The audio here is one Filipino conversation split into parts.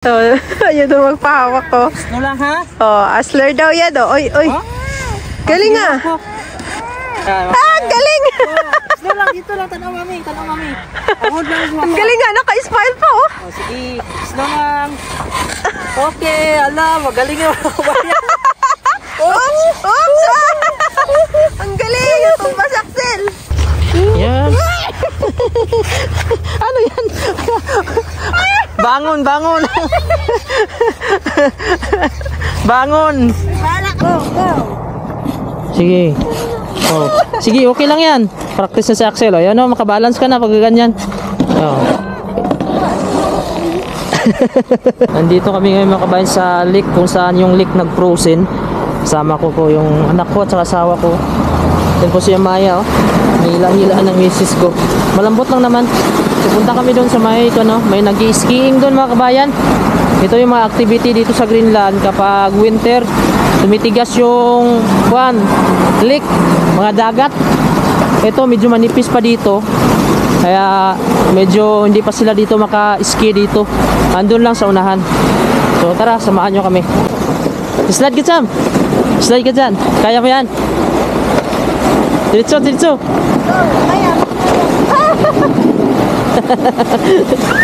So, ayun daw magpahawak ko. No lang ha? Oh, asler daw yan. Oh. Oy, oy. Huh? Galing ah. Galing. No lang, dito lang. Tanaw mami. Ahod lang. Ang galing nga. Naka-smile pa oh. Oh, sige. Slow lang. Okay, alam. Magaling yung Oops! Oops! Ang galing. Itong basaksil. Yan. Ano yan? Bangon. Bangon. Go. Sige. Oh. Sige, okay lang yan. Practice na si Axel. Oh. Yan o, makabalance ka na pag ganyan. Oh. Nandito kami ngayon mga kabayan sa lake kung saan yung lake nag-frozen. Kasama ko po yung anak ko at saka asawa ko. Yan po si Amaya. Oh. Hila-hila ng misis ko. Malambot lang naman. Pupunta kami doon sa may nag-skiing doon mga kabayan. Ito yung mga activity dito sa Greenland kapag winter. Tumitigas yung lake, mga dagat. Ito medyo manipis pa dito. Kaya medyo hindi pa sila dito maka-ski dito. Andun lang sa unahan. So tara, samahan nyo kami. Slide ka dyan. Slide ka dyan. Kaya mo yan. Diretso.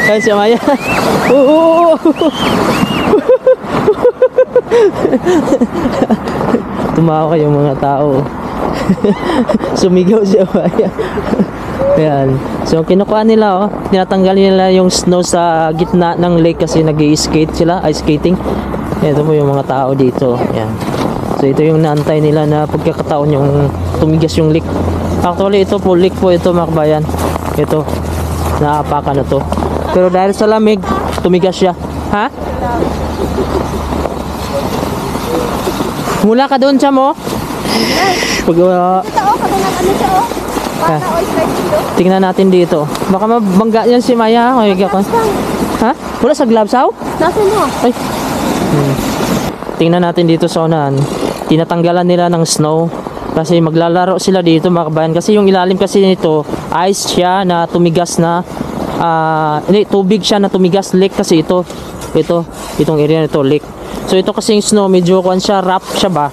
Kaya si Amaya. Tumawa kayo mga tao. Sumigaw si Amaya. Ayan. So kinukuha nila tinatanggal nila yung snow sa gitna ng lake kasi nag-i-skate sila, ice skating. Ito po yung mga tao dito. Ayan. So ito yung naantay nila na pagkakataon yung tumigas yung lake. Actually ito po lake po ito mga kabayan. Ito naapakan na to. Pero dahil sa lamig tumigas siya. Ha? Mula ka doon siya mo? Tingnan natin dito. Baka mabangga yan si Maya. Ha? Wala sa gloves how? Nasaan mo? Ay. Tingnan natin dito sa unahan. Tinatanggalan nila ng snow kasi maglalaro sila dito mga kabayan. Kasi yung ilalim kasi nito ice siya na tumigas na tubig siya na tumigas, lake kasi itong area nito lake. So ito kasi yung snow medyo siya, rough siya ba,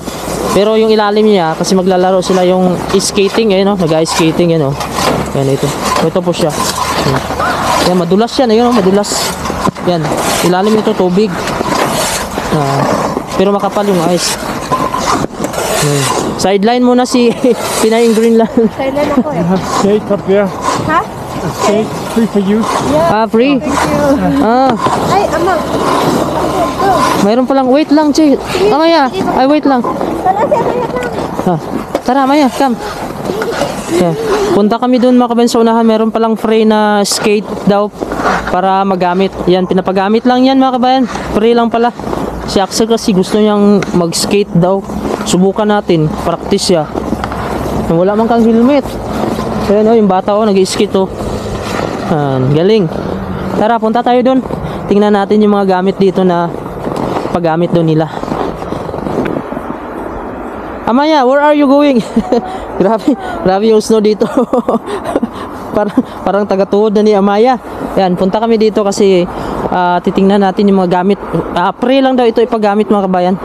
pero yung ilalim niya kasi maglalaro sila yung skating nag-ice skating yan ito po siya. Yan, madulas yan madulas yan, ilalim nito tubig pero makapal yung ice. Sideline muna si Pinay in Greenland. Sideline ako eh. Skate up there. Ha? Skate free for you. Yeah. Free. Thank you. Ay, ama. Mayroon palang, wait lang, Chi. Maya. Ay, wait lang. Tara, Maya, come. Yeah. Punta kami doon mga kabayan sa unahan. Meron palang free na skate daw para magamit. Yan, pinapagamit lang yan mga kabayan. Free lang pala. Si Axel kasi gusto niyang mag-skate daw. Subukan natin, practice siya. Wala man kang helmet. Ayan yung bata nag-skate galing. Tara, punta tayo doon. Tingnan natin yung mga gamit dito na paggamit doon nila. Amaya, where are you going? grabe yung snow dito. parang taga-tuhod na ni Amaya. Yan, punta kami dito kasi titingnan natin yung mga gamit. Pre lang daw ito ipagamit mga kabayan.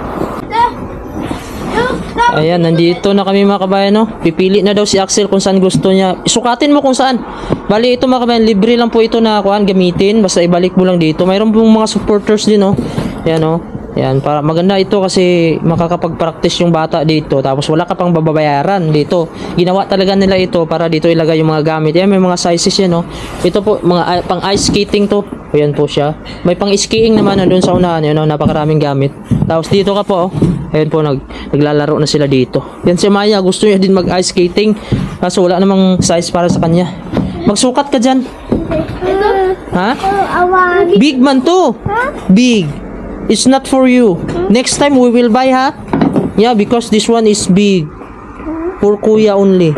Ayan, nandito na kami mga kabayan Pipili na daw si Axel kung saan gusto niya. Isukatin mo kung saan. Bali ito mga kabayan, libre lang po ito na gamitin. Basta ibalik mo lang dito. Mayroon pong mga supporters din Ayan Ayan, para maganda ito kasi makakapag-practice yung bata dito. Tapos wala ka pang babayaran dito. Ginawa talaga nila ito para dito ilagay yung mga gamit. Ayan, may mga sizes yan Ito po, mga pang ice skating to. Ayan po siya. May pang skiing naman doon sa unahan. Napakaraming gamit. Tapos dito ka po Ayan po, naglalaro na sila dito. Yan si Maya, gusto niya din mag-ice skating. Kaso wala namang size para sa kanya. Magsukat ka dyan. Ha? Big man to. Big. It's not for you. Next time we will buy Yeah, because this one is big. For kuya only.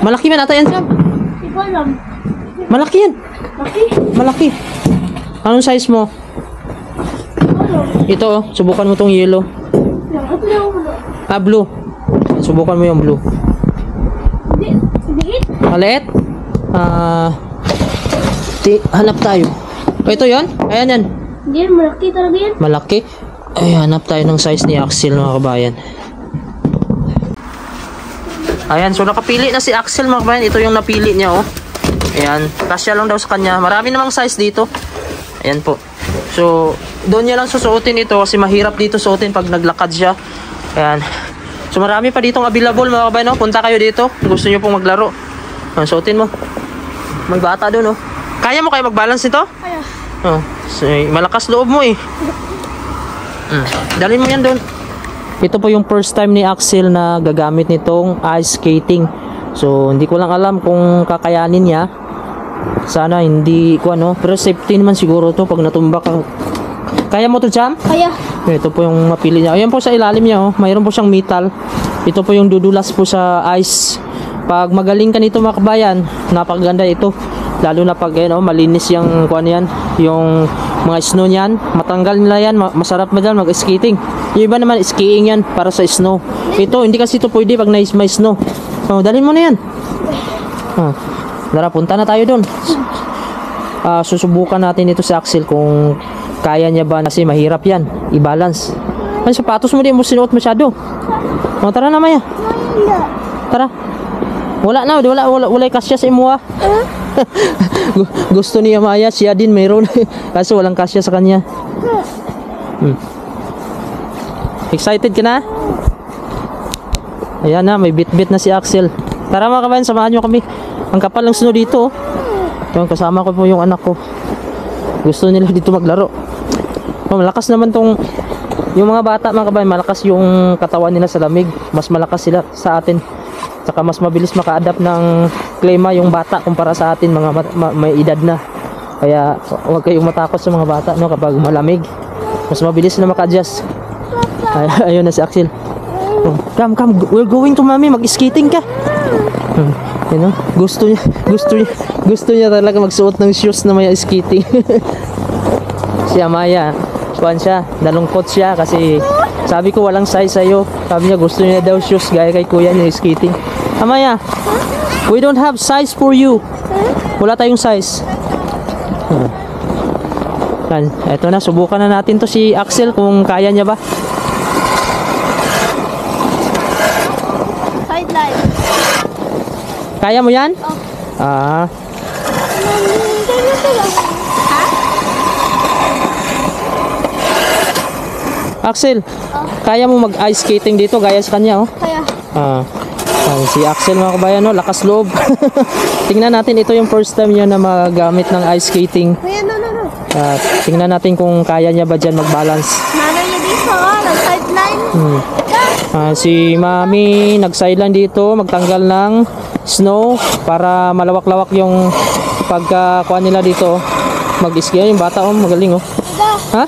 Malaki man ata yan, Sam? Malaki yan. Malaki. Anong size mo? Ito subukan mo tong yellow. Blue. Subukan mo yung blue. Maliit? Hanap tayo. O, ito yon. Ayan yan. Hindi, malaki talaga yan. Malaki. Ay, hanap tayo ng size ni Axel mga kabayan. Ayan, so nakapili na si Axel mga kabayan. Ito yung napili niya, oh. Ayan, kasya lang daw sa kanya. Marami namang size dito. Ayan po. So, doon niya lang susuotin ito kasi mahirap dito suotin pag naglakad siya. Ayan. So, marami pa ditong available mga kabayan, oh. Punta kayo dito. Kung gusto niyo pong maglaro. Ayan, suotin mo. May bata doon, oh. Kaya mo kayo mag-balance nito? Kaya. Oh, so, malakas loob mo eh. Dalhin mo yan doon. Ito po yung first time ni Axel na gagamit nitong ice skating. So, hindi ko lang alam kung kakayanin niya. Sana hindi ko ano. Pero safety naman siguro to pag natumba ka. Kaya mo to, Jam? Kaya. Ito po yung mapili niya. Ayan po sa ilalim niya, oh. Mayroon po siyang metal. Ito po yung dudulas po sa ice. Pag magaling ka nito mga kabayan, napakaganda ito. Lalo na pag malinis yung kuan yan, yung mga snow niyan, matanggal nila yan, masarap na dyan mag-skating. Yung iba naman skiing yan para sa snow. Ito hindi kasi ito pwede pag may snow. Oh, dalhin mo na yan. Oh. Tara, punta na tayo doon. Susubukan natin ito si Axel kung kaya niya ba, kasi mahirap yan i-balance. Ay, sapatos mo din mo sinuot masyado. Oh, tara na Maya. Tara. Wala kasya sa imo ah. Gusto niya Maya, siya din mayroon. Kasi walang kasya sa kanya. Excited ka na? Ayan na, may bit-bit na si Axel. Tara mga kabayan, samahan nyo kami. Ang kapal ng snow dito, oh. Yung kasama ko po yung anak ko. Gusto nila dito maglaro. Oh, malakas naman tong yung mga bata mga kabayan, malakas yung katawan nila sa lamig. Mas malakas sila sa atin. Saka mas mabilis maka-adapt ng klima yung bata kumpara sa atin mga may edad na. Kaya huwag kayong matakot sa mga bata, no, kapag malamig. Mas mabilis na maka-adjust. Ayun na si Axel. Oh, come, we're going to mommy, mag-skating ka. You know, gusto niya talaga magsuot ng shoes na may skating. Si Amaya, kuan siya, nalungkot siya kasi sabi ko walang size sa'yo. Sabi niya gusto niya daw shoes gaya kay kuya niya skating. Amaya, we don't have size for you. Wala tayong size. Eto na, subukan na natin to si Axel kung kaya niya ba. Sideline. Kaya mo yan? Ha? Axel, kaya mo mag-ice skating dito gaya sa kanya, oh? Kaya. Si Axel mga kabayan, no, lakas loob. Tingnan natin, ito yung first time niya na magamit ng ice skating. Kuya, no. Tingnan natin kung kaya niya ba dyan mag-balance. Nanay niya dito, nag-sideline. Si Mami nag-sideline dito, magtanggal ng snow para malawak-lawak yung pagkakuha nila dito. Mag-ski yung bata, oh, magaling, oh. Ha?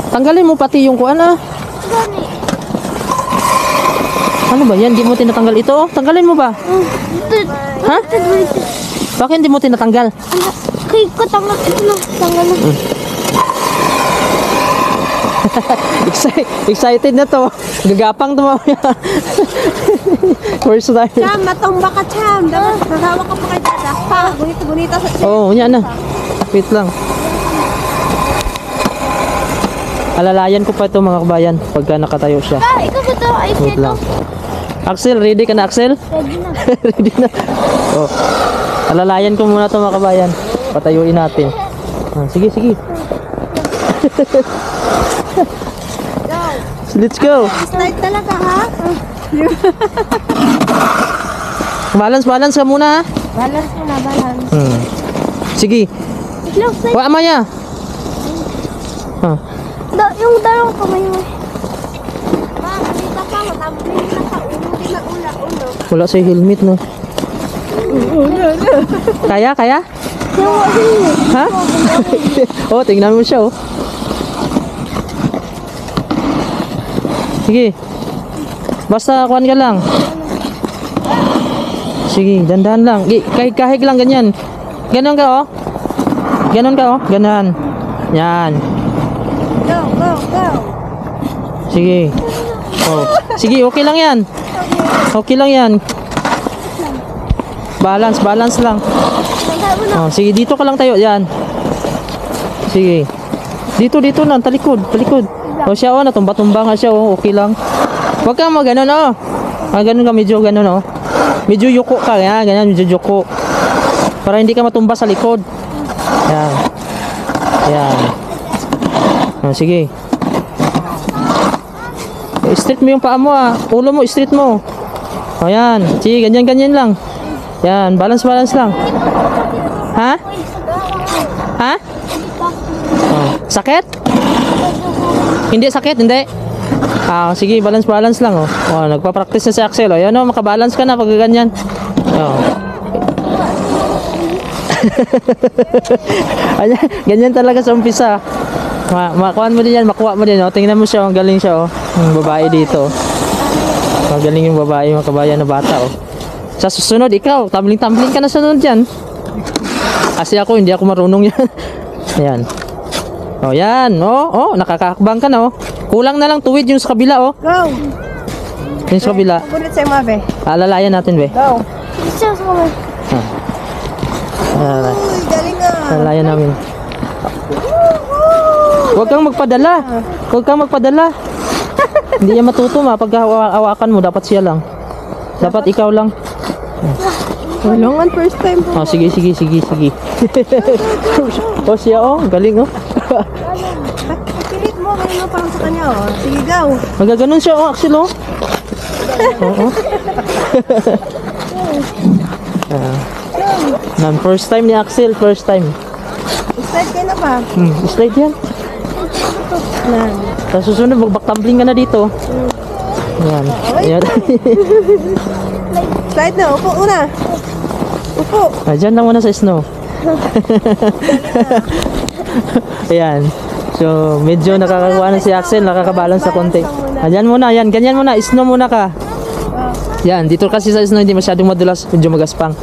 Tanggalin mo pati yung kuan, ah. Ano ba yan? Di mo tinatanggal ito, oh? Tanggalin mo ba? Ha? Bakit hindi mo tinatanggal? Kay ko tanggal na. Excited na to. Gagapang to mamaya. First time. Cham, matumba ka, Cham. Nagawa ka pa kay Dada. Pa, gunita sa... Oo, yan na. Wait lang. Alalayan ko pa ito mga kabayan pagka nakatayo siya. Ikaw ba ito? Ay, Wait lang. Axel, ready ka na, Axel? ready na. Ready na. Oh. Alalayan ko muna ito mga kabayan. Patayuin natin. Sige. Let's go. Slide talaga, ha? Balance ka muna. Balance mo na, balance. Sige. Look, slide. Wa Amaya. Yung dalawang kamay mo. Pa, gunita pa. Matambling na sa ulo. Di na ulo. Wala sa helmet, no? Kaya? Ha? Oh, tingnan mo siya, oh. Sige. Basta kuhan ka lang. Sige, dandan lang. Kahig lang, ganyan. Ganon ka, oh. Ganon. Yan. Go. Sige. Oh. Sige, okay lang yan. Balance lang. Oh, sige, dito ka lang tayo. Yan. sige. Dito na, talikod. O siya o, natumba-tumba nga siya o, okay lang. Huwag kang maganon o. Ganun ka, medyo ganon o. Medyo yuko ka, yan, ganyan, medyo yuko. Para hindi ka matumba sa likod. Yan. Yan. O, sige. Straight mo yung paa mo ulo mo, straight mo. O yan, sige, ganyan lang. Yan, balance lang. Ha? Oh, sakit? Hindi sakit, hindi. Sige, balance lang oh. Nagpa-practice na si Axel oh. Yan oh, makabalance ka na pag ganyan. Oh. Ganyan talaga sa umpisa. Makuha mo din yan, makuha mo din oh. Tingnan mo siya, ang galing siya oh. Yung babae dito. Magaling yung babae, mga kabayan na bata oh. Sa susunod, ikaw, tumbling ka na sunod dyan. Kasi ako, hindi ako marunong yan. Ayan. O, yan. O, nakakakbang ka na, o. Kulang na lang tuwid yung sa kabila, o. Go! Yung sa kabila. Kulit sa'yo, Mabe. Alalayan natin, be. Go! Isa sa kamay. Uy, Galing nga! alalayan namin. Huwag kang magpadala. Hindi yan matuto, pag hawakan mo, dapat siya lang. Dapat ikaw lang. Walangan, first time po. Sige. O, siya, o. Galing, o. Pilit mo, ngayon mo parang sa kanya, oh. Sige, go! Magaganon siya, o, Axel, o. Oo. First time ni Axel, first time. Start kayo na pa. Slide yan. Sa susunod, mag-backtumbling ka na dito. Ayan. Slide na, upo una. Upo. Diyan lang muna sa snow. Ayan. So, medyo nakakakuha na si Axel, nakakabalance sa konti. Diyan muna, yan. Ganyan muna, snow muna ka. Yan, dito kasi sa snow, hindi masyadong madulas, medyo magaspang.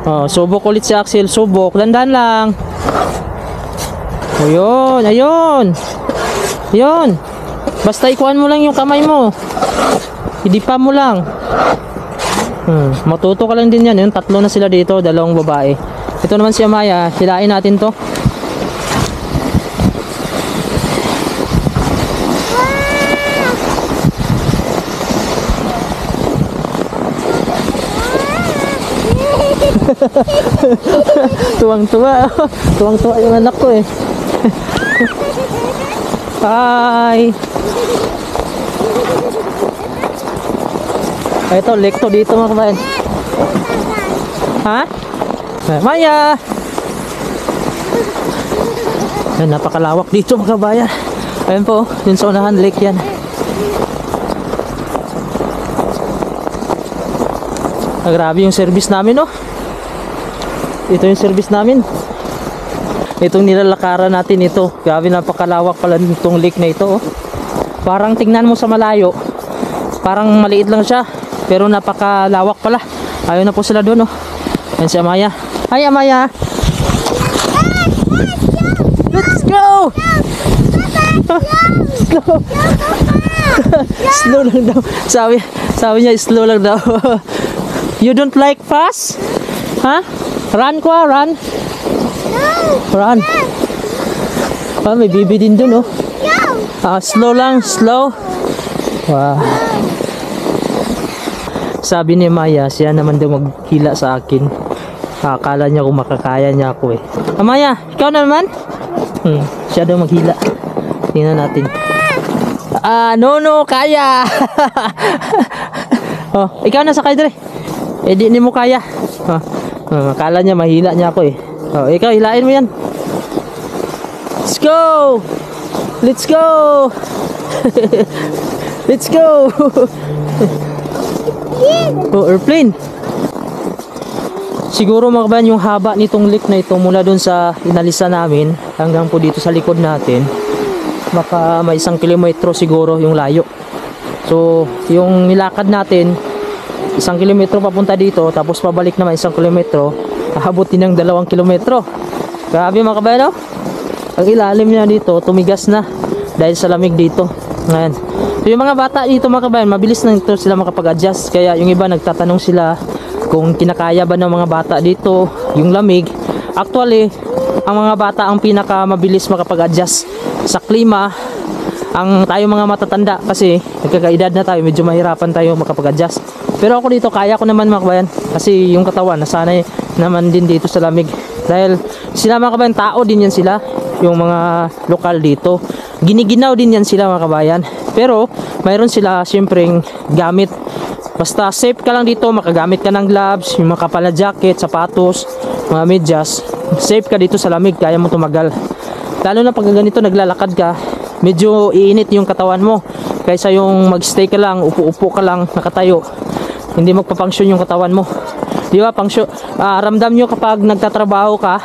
Subok ulit si Axel, subok. Dandan lang. Ayun. Basta ikuan mo lang yung kamay mo. Hidipa mo lang. Matuto ka lang din yan. Yun, tatlo na sila dito, dalawang babae. Ito naman si Amaya, hilain natin to. Tuwang-tuwa yung anak ko eh. Hi. Ito, lekto dito mga kabayan. Ha? Maya! Yan, napakalawak dito mga kabayan. Ayan po, yun sa unahan, lake yan. Grabe yung service namin, oh. Ito yung service namin. Itong nilalakaran natin ito. Grabe, napakalawak pala itong lake na ito, oh. Parang tingnan mo sa malayo, parang maliit lang siya, pero napakalawak pala. Ayaw na po sila doon, oh. Yan si Amaya. Hi Amaya. Let's go. Slow. Slow lang daw. Sabi niya slow lang daw. You don't like fast? Huh? Run ko, run. Run. May bibi din dun, oh. Slow lang, slow. Wow. Sabi ni Maya, siya naman daw maghila sa akin. Akala niya kung makakaya niya ako eh. Maya, ikaw na naman? Siya daw maghila. Tingnan natin. No, kaya. Ikaw na sakay dire. Di mo kaya. Akala niya mahila niya ako eh. Ikaw, hilain mo yan. Let's go! Let's go! Let's go! Airplane. Siguro mga kabayan, yung haba nitong lake na ito mula dun sa inalisa namin hanggang po dito sa likod natin, baka may 1 kilometro siguro yung layo. So yung nilakad natin 1 kilometro papunta dito, tapos pabalik naman 1 kilometro, ahabutin ng 2 kilometro. Grabe mga kabayan, no? Ang ilalim niya dito tumigas na dahil sa lamig dito ngayon. So yung mga bata dito mga kabayan, mabilis na ito sila makapag-adjust. Kaya yung iba nagtatanong sila kung kinakaya ba ng mga bata dito yung lamig. Actually, ang mga bata ang pinaka mabilis makapag-adjust sa klima. Ang tayo mga matatanda kasi nagkakaedad na tayo, medyo mahirapan tayo makapag-adjust. Pero ako dito, kaya ko naman mga kabayan. Kasi yung katawan, nasanay naman din dito sa lamig. Dahil sila mga kabayan, tao din yan sila. Yung mga lokal dito. Giniginaw din yan sila mga kabayan. Pero mayroon sila siyempreng gamit. Basta safe ka lang dito, makagamit ka ng gloves, yung mga kapal na jacket, sapatos, mga medyas. Safe ka dito sa lamig, kaya mo tumagal. Lalo na pag ganito naglalakad ka, medyo iinit yung katawan mo. Kaysa yung magstay ka lang, upo-upo ka lang, nakatayo. Hindi magpapangsyon yung katawan mo. Di ba, ramdam nyo kapag nagtatrabaho ka,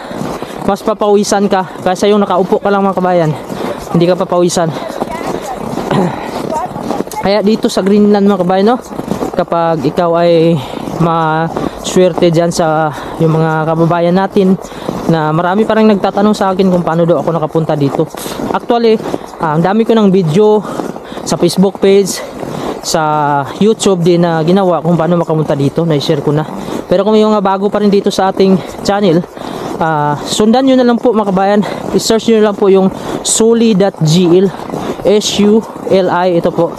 mas papawisan ka. Kaysa yung nakaupo ka lang mga kabayan, hindi ka papawisan. Kaya dito sa Greenland mga kabayan, no? Kapag ikaw ay maswerte dyan sa yung mga kababayan natin na marami pa rin nagtatanong sa akin kung paano daw ako nakapunta dito. Actually, ang dami ko ng video sa Facebook page, sa YouTube din na ginawa kung paano makapunta dito, na-share ko na. Pero kung yung bago pa rin dito sa ating channel, sundan nyo na lang po mga kabayan, i-search nyo na lang po yung suli.gl, SULI, ito po.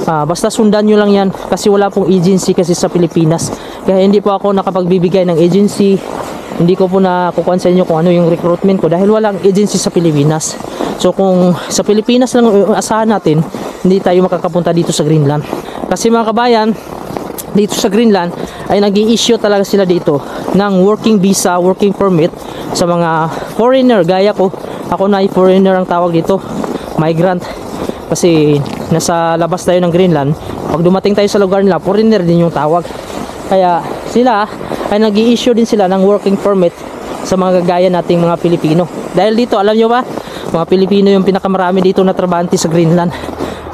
Basta sundan nyo lang yan kasi wala pong agency kasi sa Pilipinas. Kaya hindi po ako nakapagbibigay ng agency. Hindi ko po nakukuhan sa inyo kung ano yung recruitment ko dahil walang agency sa Pilipinas. So kung sa Pilipinas lang asahan natin, hindi tayo makakapunta dito sa Greenland. Kasi mga kabayan, dito sa Greenland ay nag-i-issue talaga sila dito ng working visa, working permit sa mga foreigner gaya ko. Ako na ay foreigner ang tawag dito, migrant. Kasi nasa labas tayo ng Greenland, pag dumating tayo sa lugar nila, foreigner din yung tawag. Kaya sila ay nag-i-issue din sila ng working permit sa mga gagaya nating mga Pilipino. Dahil dito, alam nyo ba, mga Pilipino yung pinakamarami dito na trabahante sa Greenland.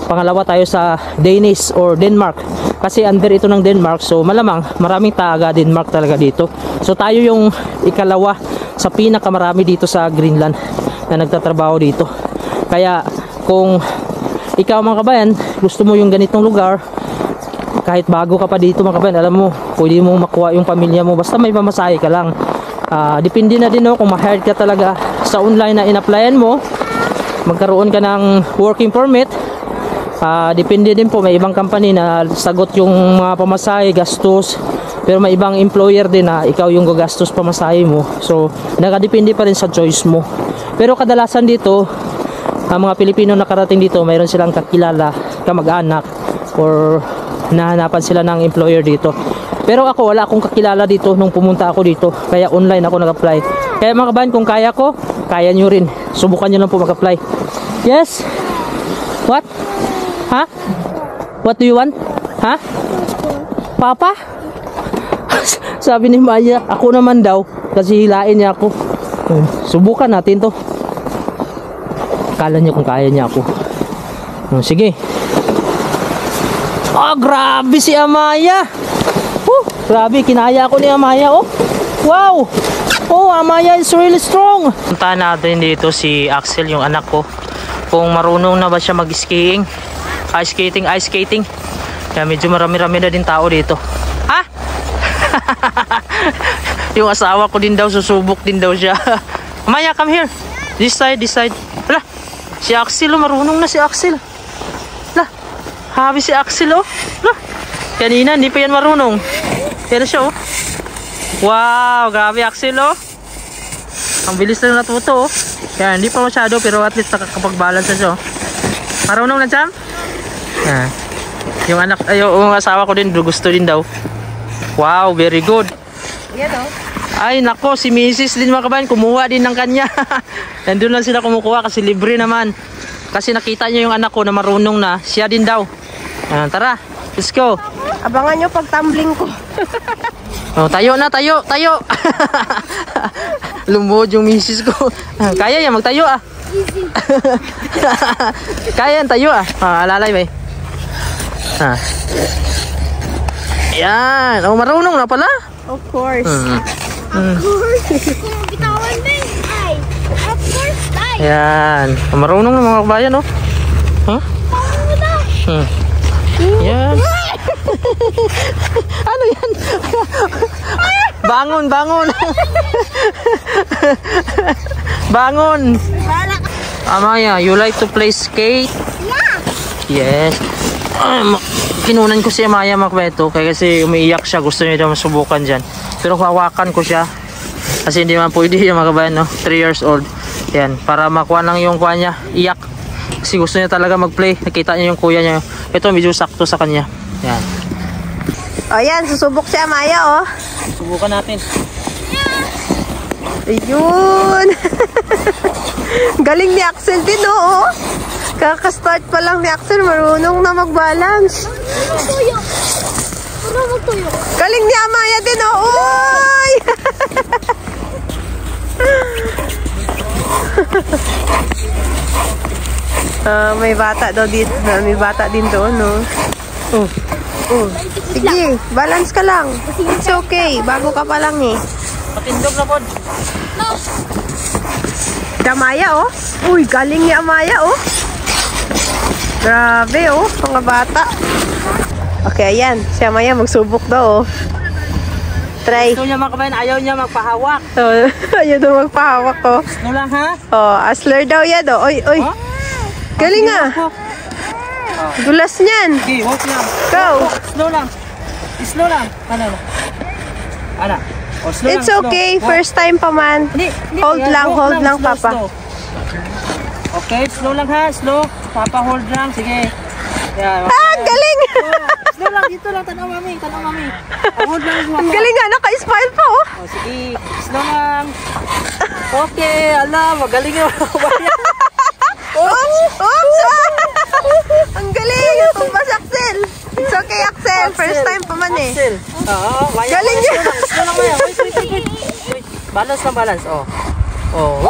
Pangalawa tayo sa Danish or Denmark. Kasi under ito ng Denmark, so malamang maraming taga Denmark talaga dito. So tayo yung ikalawa sa pinakamarami dito sa Greenland na nagtatrabaho dito. Kaya kung ikaw mga kabayan, gusto mo yung ganitong lugar, kahit bago ka pa dito mga kabayan, alam mo, pwede mo makuha yung pamilya mo, basta may pamasahe ka lang. Depende na din kung ma-hired ka talaga sa online na in-applyan mo, magkaroon ka ng working permit. Depende din po, may ibang company na sagot yung mga pamasahe, gastos, pero may ibang employer din na ikaw yung gagastos pamasahe mo. So nakadepende pa rin sa choice mo. Pero kadalasan dito, ang mga Pilipino nakarating dito, mayroon silang kakilala, kamag-anak, or nahanapan sila ng employer dito. Pero ako, wala akong kakilala dito nung pumunta ako dito, kaya online ako nag-apply. Kaya mga kabayan, kung kaya ko, kaya nyo rin. Subukan nyo lang po mag-apply. Yes? What? Ha? What do you want? Ha? Papa? Sabi ni Maya, ako naman daw, kasi hilain niya ako. Subukan natin to. Akala niya kung kaya niya ako. Sige. Grabe si Amaya. Grabe, kinaya ako ni Amaya. Wow. Amaya is really strong. Puntahan natin dito si Axel, yung anak ko. Kung marunong na ba siya mag-skiing. Ice skating. Kaya medyo marami-rami na din tao dito. Ha? Yung asawa ko din daw, susubok din daw siya. Amaya, come here. This side. Hala, si Axel, marunong na si Axel. Hala, habi si Axel, Hala, kanina hindi pa yan marunong. Yan siya, Wow, grabe Axel, Ang bilis na natuto, Kaya hindi pa masyado, pero at least nakakapag-balance na siya, Marunong na, Cham? Yung anak, yung asawa ko din, gusto din daw. Wow, very good. Yan, Ay, nako, si Mrs. din mga kabayan, kumuha din ng kanya. Nandun lang sila kumukuha kasi libre naman. Kasi nakita niya yung anak ko na marunong na, siya din daw. Tara, let's go. Abangan nyo pag tumbling ko. Tayo na, tayo. Lumuhod yung misis ko. Kaya yan, magtayo Easy. Kaya yan, tayo alalay ba Yan, marunong na pala. Of course. Of course. Bitawan din. Ay. Of course, ay. Yan, marunong na mga kabayan, Yan. Ano yan? Bangon, bangon. Bangon. Amaya, you like to play skate? Yes. Kinunan ko si Amaya mga kabayan kasi umiiyak siya. Gusto niya daw masubukan dyan. Pero hawakan ko siya. Kasi hindi man pwede yung mga kabayan, no? 3 years old. Yan, para makuha lang yung kuha niya. Iyak. Kasi gusto niya talaga mag-play. Nakita niya yung kuya niya. Ito medyo sakto sa kanya. Yan. O yan, susubok si Amaya, oh. Subukan natin. Ayun. Galing ni Axel din, oh. Kaka-start pa lang ni Axel, marunong na mag-balance. Magtuyo. Ano magtuyo? Galing ni Amaya din, oh. Uy! May bata daw dito. May bata din doon, no? Oh. Oh. Sige, balance ka lang. It's okay. Bago ka pa lang, eh. Patindog na po. Si Amaya, oh. Uy, galing ni Amaya, oh. Grabe, oh. Mga bata. Okay, ayan. Si Amaya magsubok daw, oh. Try. Gusto niya mga kabayan, ayaw niya magpahawak. Oh, ayaw daw magpahawak, oh. No lang ha? Oh, Asler daw yan, oh. Oy, oy. Huh? Galing, ah. Dulas niyan. Okay, walk lang. Go. Slow lang. Slow lang. Ano? Ano? Oh, slow It's lang, slow. okay. Walk. First time pa man. Hold Ayan, lang, walk hold lang, slow, Papa. slow. Okay, slow lang ha. Slow. Papa, hold lang. Sige. Yan. Ah, galing. Slow lang. Dito lang. Tanaw mami. Tanaw mami. Hold lang. Ang galing nga. Naka-smile pa, oh. Oh, sige. Slow lang. Okay. Ala, magaling yung Oops! Oops! Ang galing! Tumba si Axel! It's okay, Axel. First time pa man, eh. Axel. Oo. Maya, Galing maya, niya. slow lang. Slow lang maya. Wait, wait, wait, wait. Wait. Balance lang, balance. Oh. Oh.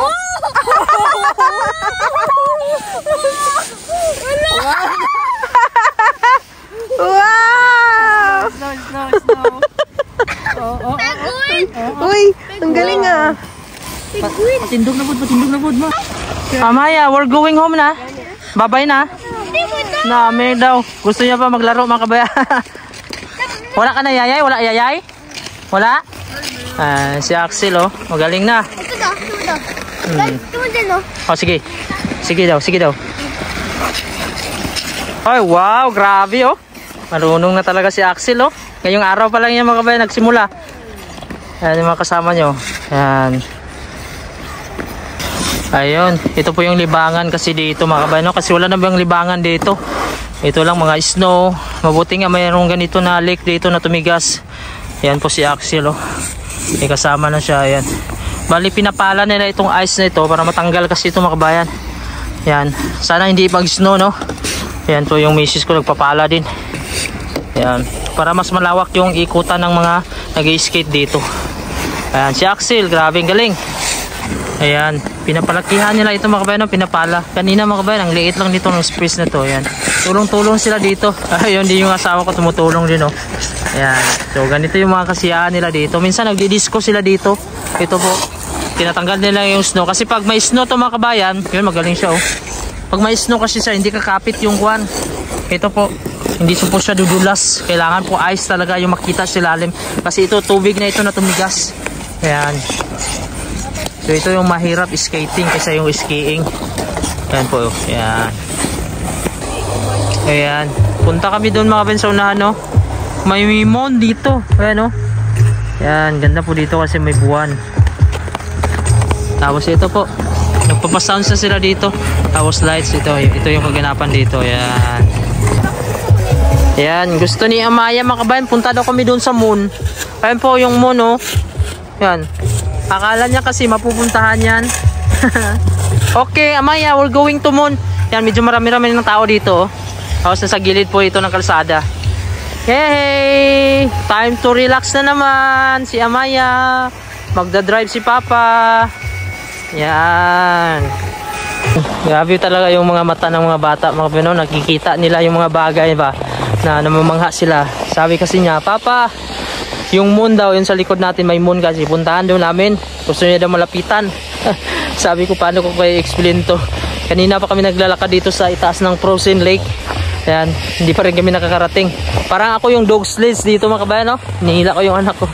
Wow! Slow, slow, slow. Oh, oh. Uy, ang galing, ah. Patindog na pod mo. Amaya, we're going home na. Bye-bye na. Na, may daw. Gusto niya pa maglaro mga kabaya. Wala ka na yayay? Wala yayay? Wala? Si Axel, oh. Magaling na. Ito daw. Ito din, oh. Oh, sige. Sige daw, sige daw. Ay, wow, grabe, oh. Marunong na talaga si Axel, oh. Ngayong araw pa lang yan mga kabaya nagsimula. Ayan yung mga kasama nyo. Ayan. Ayun, ito po yung libangan kasi dito mga kabayan, no? Kasi wala na bang libangan dito. Ito lang mga snow. Mabuti nga mayroong ganito na lake dito na tumigas. Yan po si Axel, oh. May kasama na siya, ayan. Bali pinapala nila itong ice na ito para matanggal kasi ito mga kabayan. Yan, sana hindi mag-snow, no? Yan po yung misis ko nagpapala din. Yan, para mas malawak yung ikutan ng mga nag-skate dito. Ayan, si Axel, grabe galing. Ayan, pinapalakihan nila ito mga kabayan, pinapala. Kanina mga kabayan, ang liit lang dito ng space na to. Ayan, tulong-tulong sila dito. Ayun, di yung asawa ko tumutulong din, oh. Ayan, so ganito yung mga kasiyahan nila dito. Minsan nagdi-disco sila dito. Ito po, tinatanggal nila yung snow. Kasi pag may snow to mga kabayan, yun magaling siya, oh. Pag may snow kasi siya, hindi kakapit yung kwan. Ito po, hindi po siya dudulas. Kailangan po ice talaga yung makita sa ilalim. Kasi ito, tubig na ito na tumigas. Ayan. So ito yung mahirap skating kaysa yung skiing. Ayan po. Ayan. Ayan. Punta kami doon mga kabayan sa unahan, no? May mimon dito. Ayan, no? Ayan. Ganda po dito kasi may buwan. Tapos ito po. Nagpapasounds na sila dito. Tapos lights. Ito yung kaganapan dito. Ayan. Ayan. Gusto ni Amaya mga kabayan. Punta daw kami doon sa moon. Ayan po yung moon, no? Ayan. Akala niya kasi mapupuntahan yan. Okay, Amaya, we're going to moon. Yan, medyo marami-rami ng tao dito. Tapos nasa gilid po ito ng kalsada. Hey! Time to relax na naman. Si Amaya. Magdadrive si Papa. Yan. Grabe talaga yung mga mata ng mga bata. Mga Pinoy, nakikita nila yung mga bagay ba na namamangha sila. Sabi kasi niya, Papa, yung moon daw, yun sa likod natin may moon kasi puntahan daw namin. Gusto niya daw malapitan. Sabi ko, paano ko kayo explain to? Kanina pa kami naglalakad dito sa itaas ng Frozen Lake. Ayan, hindi pa rin kami nakakarating. Parang ako yung dog sledge dito mga kabayan, no? Nihila ko yung anak ko.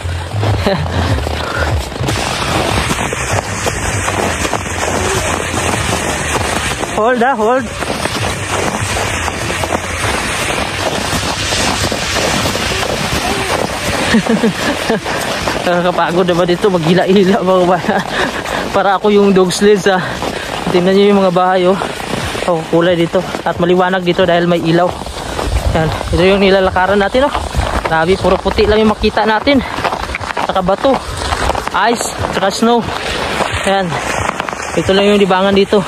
Hold hold. Nakakapagod naman dito, maghila-hila mga kabayan. Para ako yung dog sled sa. Tingnan nyo yung mga bahay oh. Oh, kulay dito at maliwanag dito dahil may ilaw. Yan, ito yung nilalakaran natin oh. Grabe, puro puti lang yung makita natin. Saka bato, ice, saka snow. Yan, ito lang yung libangan dito.